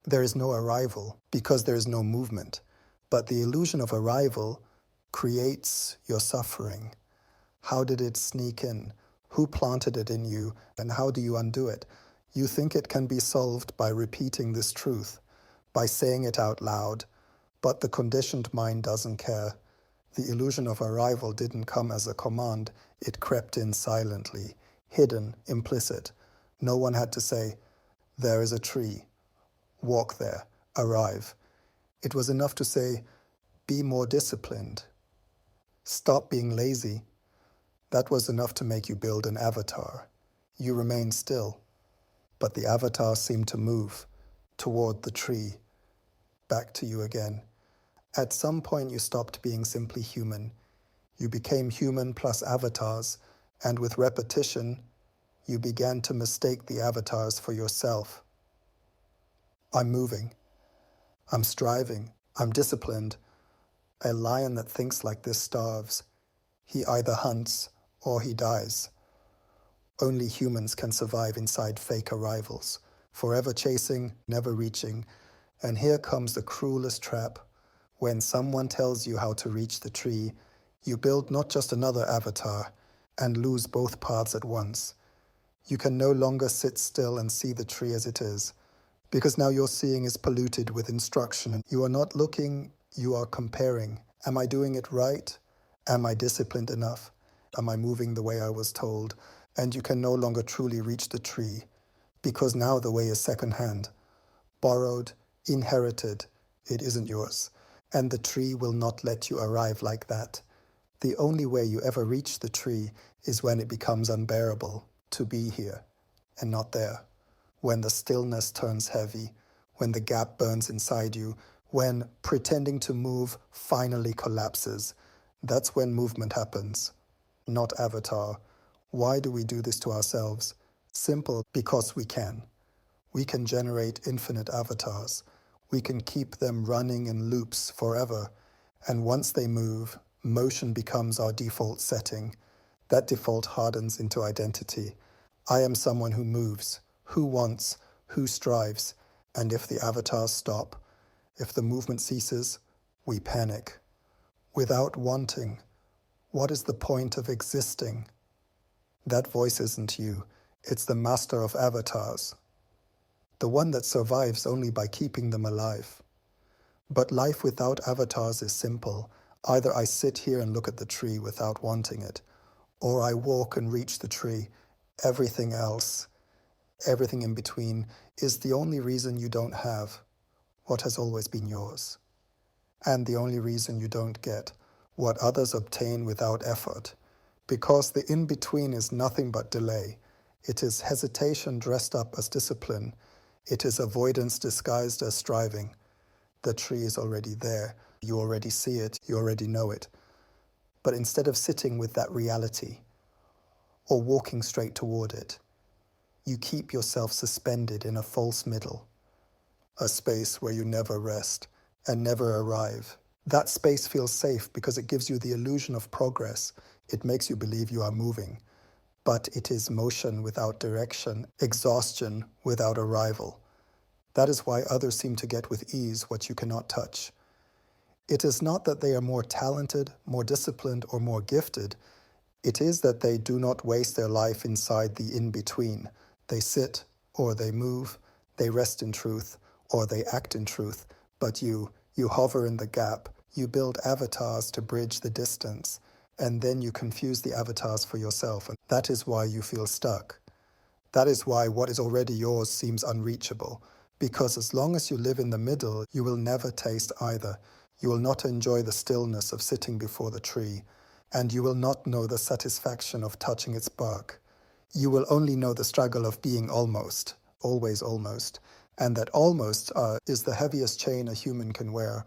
There is no arrival because there is no movement. But the illusion of arrival creates your suffering. How did it sneak in? Who planted it in you? And how do you undo it? You think it can be solved by repeating this truth, by saying it out loud, but the conditioned mind doesn't care. The illusion of arrival didn't come as a command, it crept in silently, hidden, implicit. No one had to say, there is a tree, walk there, arrive. It was enough to say, be more disciplined. Stop being lazy. That was enough to make you build an avatar. You remained still, but the avatar seemed to move toward the tree, back to you again. At some point you stopped being simply human. You became human plus avatars, and with repetition, you began to mistake the avatars for yourself. I'm moving. I'm striving. I'm disciplined. A lion that thinks like this starves. He either hunts or he dies. Only humans can survive inside fake arrivals, forever chasing, never reaching. And here comes the cruelest trap. When someone tells you how to reach the tree, you build not just another avatar and lose both paths at once. You can no longer sit still and see the tree as it is, because now your seeing is polluted with instruction. You are not looking, you are comparing. Am I doing it right? Am I disciplined enough? Am I moving the way I was told? And you can no longer truly reach the tree, because now the way is secondhand, borrowed, inherited. It isn't yours. And the tree will not let you arrive like that. The only way you ever reach the tree is when it becomes unbearable to be here and not there. When the stillness turns heavy, when the gap burns inside you, when pretending to move finally collapses. That's when movement happens, not avatar. Why do we do this to ourselves? Simple, because we can. We can generate infinite avatars. We can keep them running in loops forever. And once they move, motion becomes our default setting. That default hardens into identity. I am someone who moves, who wants, who strives. And if the avatars stop, if the movement ceases, we panic. Without wanting, what is the point of existing? That voice isn't you. It's the master of avatars. The one that survives only by keeping them alive. But life without avatars is simple. Either I sit here and look at the tree without wanting it, or I walk and reach the tree. Everything else, everything in between, is the only reason you don't have what has always been yours, and the only reason you don't get what others obtain without effort, because the in-between is nothing but delay. It is hesitation dressed up as discipline. It is avoidance disguised as striving. The tree is already there. You already see it. You already know it. But instead of sitting with that reality or walking straight toward it, you keep yourself suspended in a false middle, a space where you never rest and never arrive. That space feels safe because it gives you the illusion of progress. It makes you believe you are moving. But it is motion without direction, exhaustion without arrival. That is why others seem to get with ease what you cannot touch. It is not that they are more talented, more disciplined, or more gifted. It is that they do not waste their life inside the in-between. They sit, or they move, they rest in truth, or they act in truth. But you hover in the gap. You build avatars to bridge the distance. And then you confuse the avatars for yourself. And that is why you feel stuck. That is why what is already yours seems unreachable. Because as long as you live in the middle, you will never taste either. You will not enjoy the stillness of sitting before the tree. And you will not know the satisfaction of touching its bark. You will only know the struggle of being almost, always almost. And that almost is the heaviest chain a human can wear.